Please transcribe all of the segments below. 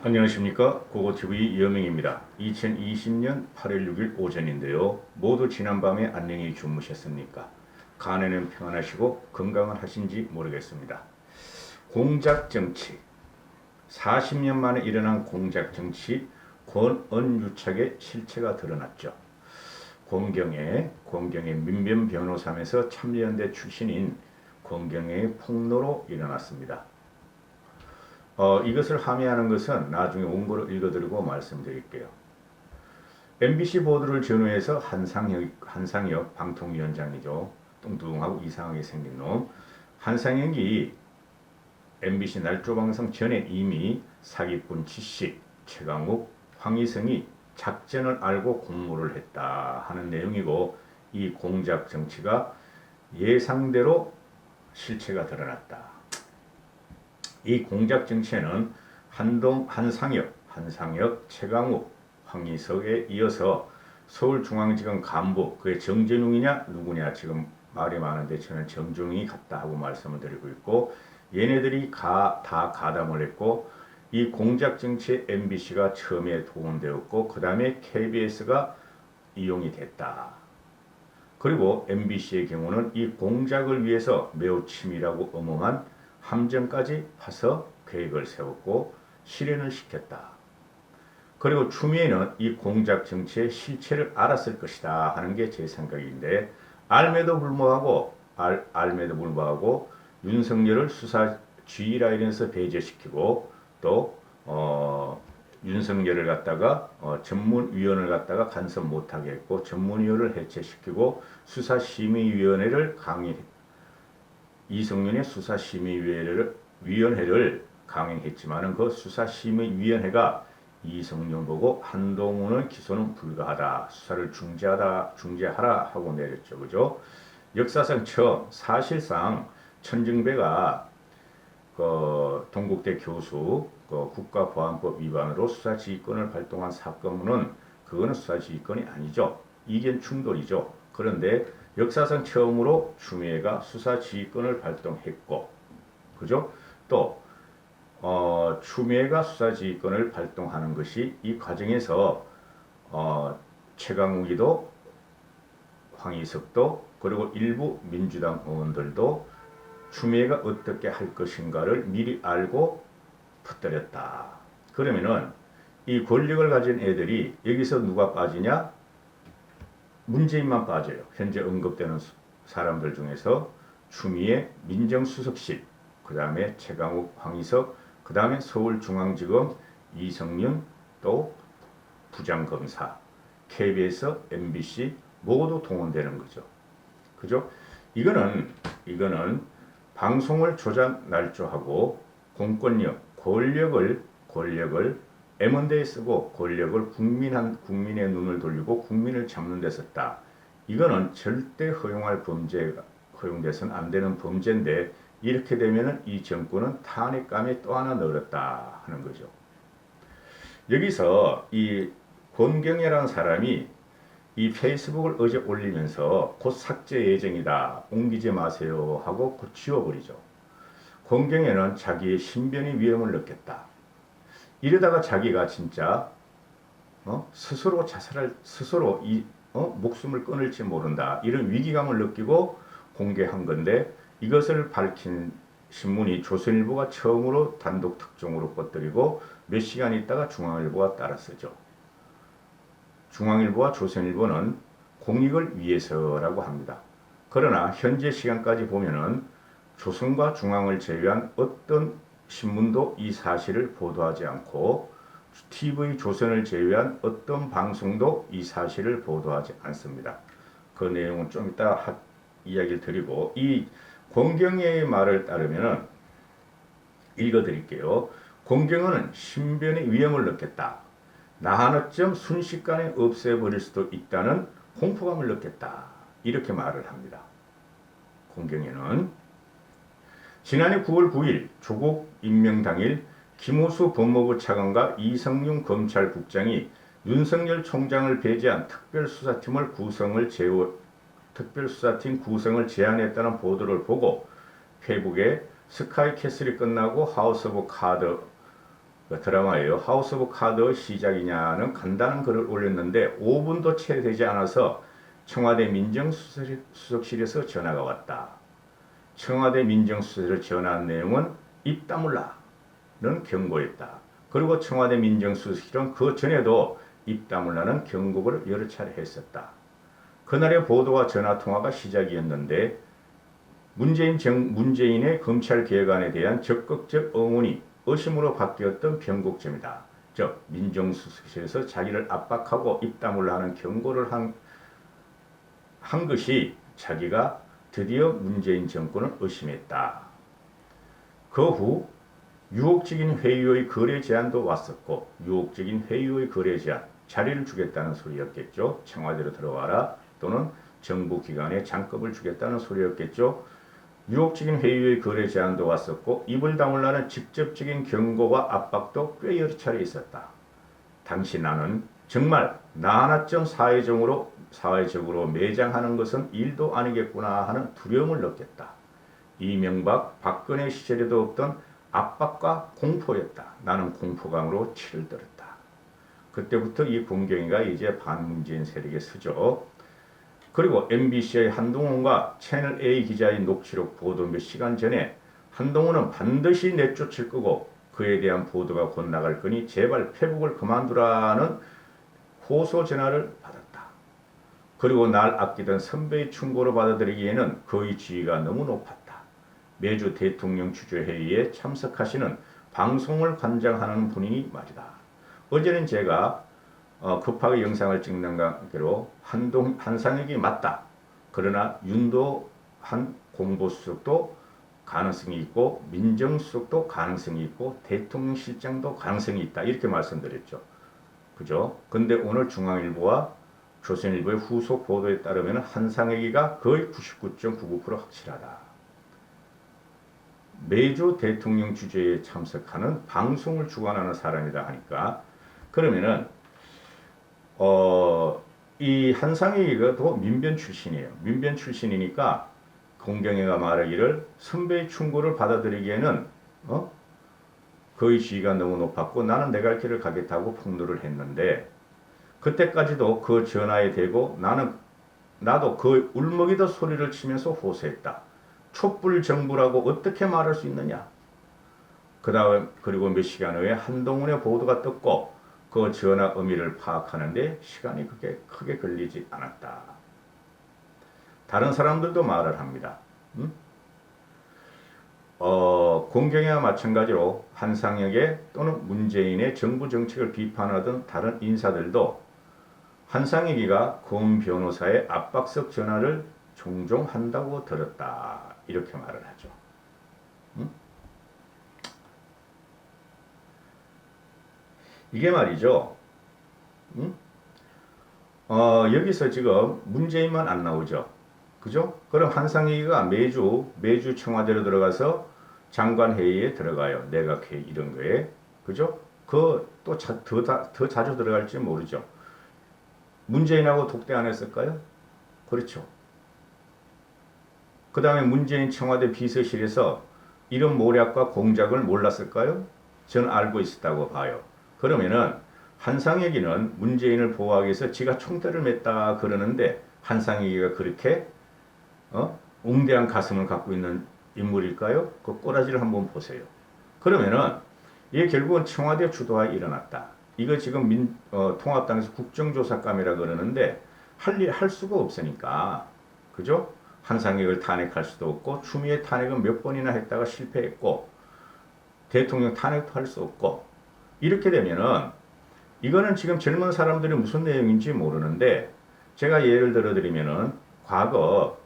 안녕하십니까. 고고TV 이여명입니다. 2020년 8월 6일 오전인데요. 모두 지난밤에 안녕히 주무셨습니까? 간에는 평안하시고 건강은 하신지 모르겠습니다. 공작정치, 40년 만에 일어난 공작정치 권언유착의 실체가 드러났죠. 권경의 민변 변호사면서 참여연대 출신인 권경의 폭로로 일어났습니다. 이것을 함의하는 것은 나중에 원고를 읽어드리고 말씀드릴게요. MBC 보도를 전후해서 한상혁 방통위원장이죠. 뚱뚱하고 이상하게 생긴 놈. 한상혁이 MBC 날조방송 전에 이미 사기꾼 지식, 최강욱, 황희성이 작전을 알고 공모를 했다 하는 내용이고, 이 공작 정치가 예상대로 실체가 드러났다. 이 공작 정치에는 한상혁, 최강욱, 황희석에 이어서 서울중앙지검 간부, 그게 정진웅이냐 누구냐 지금 말이 많은데 저는 정준웅이 같다 하고 말씀을 드리고 있고, 얘네들이 다 가담을 했고, 이 공작 정치에 MBC가 처음에 동원되었고 그 다음에 KBS가 이용이 됐다. 그리고 MBC의 경우는 이 공작을 위해서 매우 치밀하고 엄험한 함정까지 파서 계획을 세웠고 실현을 시켰다. 그리고 추미애는 이 공작 정치의 실체를 알았을 것이다 하는 게 제 생각인데, 알매도 불구하고 윤석열을 수사 G라인에서 배제시키고 또 윤석열을 갖다가 전문위원을 갖다가 간섭 못하게 했고, 전문위원을 해체시키고 수사심의위원회를 이성윤의 수사심의위원회를 강행했지만은 그 수사심의위원회가 이성윤 보고 한동훈의 기소는 불가하다, 수사를 중재하라 하고 내렸죠. 그죠? 역사상 처음, 사실상 천정배가 동국대 교수 국가보안법 위반으로 수사지휘권을 발동한 사건은 그거는 수사지휘권이 아니죠. 이견 충돌이죠. 그런데 역사상 처음으로 추미애가 수사지휘권을 발동했고, 그죠? 또 추미애가 수사지휘권을 발동하는 것이 이 과정에서 최강욱이도 황희석도 그리고 일부 민주당 의원들도 추미애가 어떻게 할 것인가를 미리 알고 퍼뜨렸다. 그러면은 이 권력을 가진 애들이 여기서 누가 빠지냐? 문재인만 빠져요. 현재 언급되는 사람들 중에서 추미애 민정수석실, 그 다음에 최강욱, 황희석, 그 다음에 서울중앙지검 이성윤, 또 부장검사, KBS, MBC 모두 동원되는 거죠. 그죠? 이거는 방송을 조작 날조하고 공권력, 권력을 M&A에 쓰고 권력을 국민의 눈을 돌리고 국민을 잡는 데 썼다. 이거는 절대 허용돼서는 안 되는 범죄인데, 이렇게 되면은 이 정권은 탄핵감에 또 하나 넣었다 하는 거죠. 여기서 이 권경애라는 사람이 이 페이스북을 어제 올리면서 곧 삭제 예정이다, 옮기지 마세요 하고 곧 지워버리죠. 권경애는 자기의 신변의 위험을 느꼈다. 이러다가 자기가 진짜 스스로 목숨을 끊을지 모른다, 이런 위기감을 느끼고 공개한 건데, 이것을 밝힌 신문이 조선일보가 처음으로 단독 특종으로 뻗뜨리고 몇 시간 있다가 중앙일보가 따라 쓰죠. 중앙일보와 조선일보는 공익을 위해서라고 합니다. 그러나 현재 시간까지 보면은 조선과 중앙을 제외한 어떤 신문도 이 사실을 보도하지 않고, TV 조선을 제외한 어떤 방송도 이 사실을 보도하지 않습니다. 그 내용은 좀 이따 이야기를 드리고, 이 권경애의 말을 따르면은 읽어드릴게요. 권경애는 신변의 위험을 느꼈다. 나 하나쯤 순식간에 없애버릴 수도 있다는 공포감을 느꼈다. 이렇게 말을 합니다. 권경애는 지난해 9월 9일 조국 임명 당일 김호수 법무부 차관과 이성윤 검찰국장이 윤석열 총장을 배제한 특별수사팀 구성을 제안했다는 보도를 보고, 페이북에 스카이캐슬이 끝나고 하우스 오브 카드 그 드라마예요. 하우스 오브 카드의 시작이냐는 간단한 글을 올렸는데 5분도 채 되지 않아서 청와대 민정수석실에서 전화가 왔다. 청와대 민정수석실에 전화한 내용은 입 다물라는 경고였다. 그리고 청와대 민정수석실은 그 전에도 입 다물라는 경고를 여러 차례 했었다. 그날의 보도와 전화통화가 시작이었는데 문재인의 검찰개혁안에 대한 적극적 응원이 의심으로 바뀌었던 변곡점이다. 즉 민정수석실에서 자기를 압박하고 입 다물라 하는 경고를 한 것이 자기가 드디어 문재인 정권을 의심했다. 그 후 유혹적인 회의의 거래 제안도 왔었고 유혹적인 회의의 거래 제안, 자리를 주겠다는 소리였겠죠. 청와대로 들어와라 또는 정부 기관에 장급을 주겠다는 소리였겠죠. 유혹적인 회의의 거래 제안도 왔었고 입을 다물라는 직접적인 경고와 압박도 꽤 여러 차례 있었다. 당시 나는 정말 나 하나쯤 사회적으로 매장하는 것은 일도 아니겠구나 하는 두려움을 느꼈다. 이명박, 박근혜 시절에도 없던 압박과 공포였다. 나는 공포감으로 치를 떨었다. 그때부터 이 공경이가 이제 반문재인 세력에 서죠. 그리고 MBC의 한동훈과 채널A 기자의 녹취록 보도 몇 시간 전에 한동훈은 반드시 내쫓을 거고 그에 대한 보도가 곧 나갈 거니 제발 페북을 그만두라는 호소 전화를 받았다. 그리고 날 아끼던 선배의 충고로 받아들이기에는 그의 지위가 너무 높았다. 매주 대통령 주재회의에 참석하시는 방송을 관장하는 분이니 말이다. 어제는 제가 급하게 영상을 찍는 관계로 한상혁이 맞다. 그러나 윤도한 공보수석도 가능성이 있고 민정수석도 가능성이 있고 대통령실장도 가능성이 있다. 이렇게 말씀드렸죠. 그죠? 근데 오늘 중앙일보와 조선일보의 후속 보도에 따르면 한상혁이가 거의 99.99% 확실하다. 매주 대통령 주재에 참석하는 방송을 주관하는 사람이다 하니까 그러면은 이 한상혁이가 또 민변 출신이에요. 민변 출신이니까 공경애가 말하기를 선배의 충고를 받아들이기에는 그의 지위가 너무 높았고 나는 내 갈 길을 가겠다고 폭로를 했는데 그때까지도 그 전화에 대고 나도 그 울먹이던 소리를 치면서 호소했다. 촛불 정부라고 어떻게 말할 수 있느냐. 그리고 몇 시간 후에 한동훈의 보도가 떴고 그 전화 의미를 파악하는데 시간이 그렇게 크게 걸리지 않았다. 다른 사람들도 말을 합니다. 공경애와 마찬가지로 한상혁의 또는 문재인의 정부 정책을 비판하던 다른 인사들도 한상혁이가 검 변호사의 압박성 전화를 종종 한다고 들었다. 이렇게 말을 하죠. 이게 말이죠. 여기서 지금 문재인만 안 나오죠. 그죠? 그럼 한상혁이가 매주 청와대로 들어가서 장관 회의에 들어가요. 내각 회의 이런 거에. 그죠? 더 자주 들어갈지 모르죠. 문재인하고 독대 안 했을까요? 그렇죠. 그 다음에 문재인 청와대 비서실에서 이런 모략과 공작을 몰랐을까요? 저는 알고 있었다고 봐요. 그러면은 한상혁이는 문재인을 보호하기 위해서 지가 총대를 맸다 그러는데 한상혁이가 그렇게 웅대한 가슴을 갖고 있는 인물일까요? 그 꼬라지를 한번 보세요. 그러면은 이게 결국은 청와대 주도하에 일어났다. 이거 지금 통합당에서 국정조사감이라 그러는데 할 수가 없으니까 그죠? 한상혁을 탄핵할 수도 없고 추미애 탄핵은 몇 번이나 했다가 실패했고 대통령 탄핵도 할 수 없고 이렇게 되면은 이거는 지금 젊은 사람들이 무슨 내용인지 모르는데 제가 예를 들어 드리면은 과거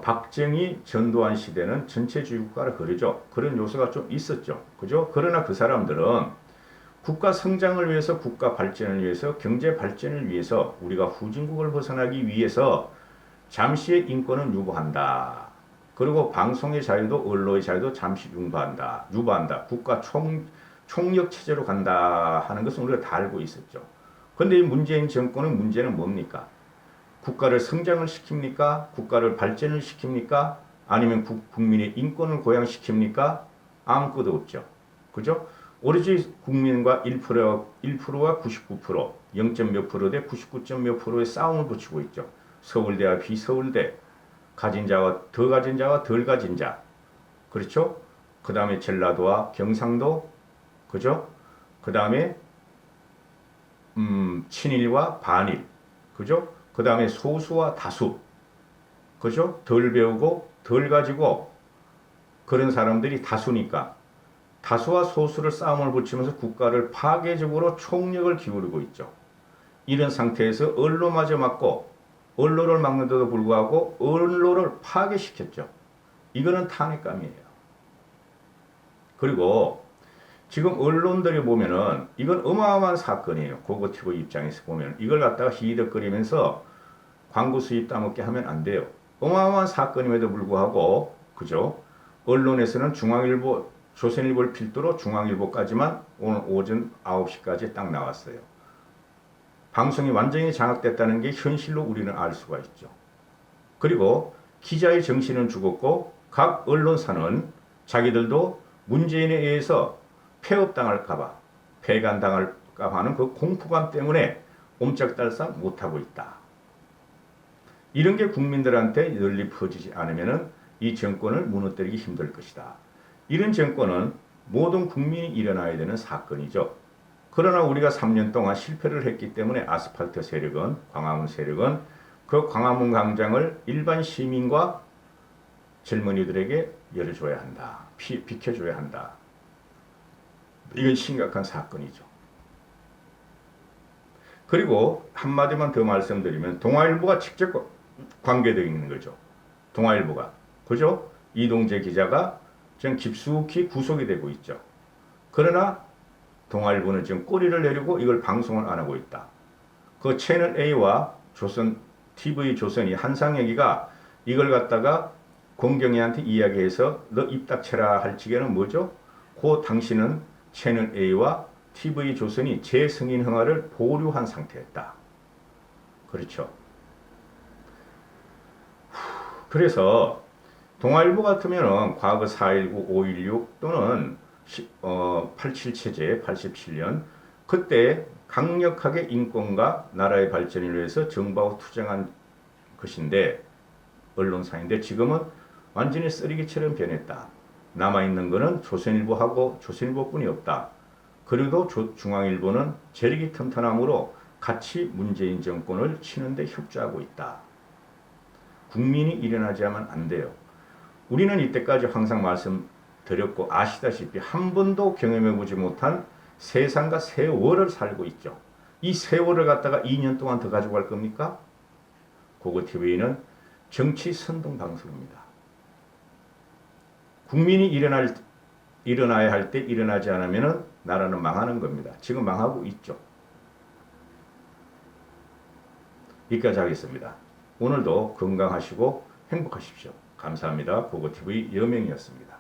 박정희 전두환 시대는 전체주의 국가라 그러죠. 그런 요소가 좀 있었죠. 그죠? 그러나 그 사람들은 국가 성장을 위해서 국가 발전을 위해서 경제 발전을 위해서 우리가 후진국을 벗어나기 위해서 잠시의 인권은 유보한다. 그리고 방송의 자유도 언론의 자유도 잠시 유보한다. 국가 총력 체제로 간다 하는 것은 우리가 다 알고 있었죠. 그런데 이 문재인 정권의 문제는 뭡니까? 국가를 성장을 시킵니까? 국가를 발전을 시킵니까? 아니면 국민의 인권을 고양시킵니까? 아무것도 없죠. 그죠? 오로지 국민과 1%와 99%, 0. 몇 프로 대 99. 몇 프로의 싸움을 붙이고 있죠. 서울대와 비서울대, 가진 자와 더 가진 자와 덜 가진 자, 그렇죠? 그 다음에 전라도와 경상도, 그죠? 그 다음에 친일과 반일, 그죠? 그 다음에 소수와 다수, 그죠? 덜 배우고 덜 가지고 그런 사람들이 다수니까 다수와 소수를 싸움을 붙이면서 국가를 파괴적으로 총력을 기울이고 있죠. 이런 상태에서 언론마저 막고 언론을 막는데도 불구하고 언론을 파괴시켰죠. 이거는 탄핵감이에요. 그리고 지금 언론들이 보면은 이건 어마어마한 사건이에요. 고고티브 입장에서 보면 이걸 갖다가 히덕거리면서 광고 수입 따먹게 하면 안 돼요. 어마어마한 사건임에도 불구하고 그죠? 언론에서는 중앙일보, 조선일보를 필두로 중앙일보까지만 오늘 오전 9시까지 딱 나왔어요. 방송이 완전히 장악됐다는 게 현실로 우리는 알 수가 있죠. 그리고 기자의 정신은 죽었고 각 언론사는 자기들도 문재인에 의해서 폐업당할까봐 폐간당할까 하는 그 공포감 때문에 옴짝달싹 못하고 있다. 이런 게 국민들한테 널리 퍼지지 않으면 이 정권을 무너뜨리기 힘들 것이다. 이런 정권은 모든 국민이 일어나야 되는 사건이죠. 그러나 우리가 3년 동안 실패를 했기 때문에 아스팔트 세력은, 광화문 세력은 그 광화문 광장을 일반 시민과 젊은이들에게 열어줘야 한다. 비켜줘야 한다. 이건 심각한 사건이죠. 그리고 한마디만 더 말씀드리면 동아일보가 직접 관계되어 있는 거죠. 동아일보가. 그죠? 이동재 기자가 지금 깊숙이 구속이 되고 있죠. 그러나 동아일보는 지금 꼬리를 내리고 이걸 방송을 안 하고 있다. 그 채널 A와 조선 TV 조선이 한상혁이가 이걸 갖다가 공경이한테 이야기해서 너 입 닥쳐라 할 지게는 뭐죠? 그 당시는 채널 A와 TV 조선이 재승인 허가를 보류한 상태였다. 그렇죠. 그래서 동아일보 같으면은 과거 4.19, 5.16 또는 87 체제, 87년 그때 강력하게 인권과 나라의 발전을 위해서 정부하고 투쟁한 것인데 언론사인데 지금은 완전히 쓰레기처럼 변했다. 남아있는 것은 조선일보하고 조선일보뿐이 없다. 그리고 중앙일보는 재력이 튼튼함으로 같이 문재인 정권을 치는데 협조하고 있다. 국민이 일어나지 하면 안 돼요. 우리는 이때까지 항상 말씀드렸고 아시다시피 한 번도 경험해보지 못한 세상과 세월을 살고 있죠. 이 세월을 갖다가 2년 동안 더 가져갈 겁니까? 고고TV는 정치 선동 방송입니다. 국민이 일어나야 할 때 일어나지 않으면 나라는 망하는 겁니다. 지금 망하고 있죠. 여기까지 하겠습니다. 오늘도 건강하시고 행복하십시오. 감사합니다. 고고TV 여명이었습니다.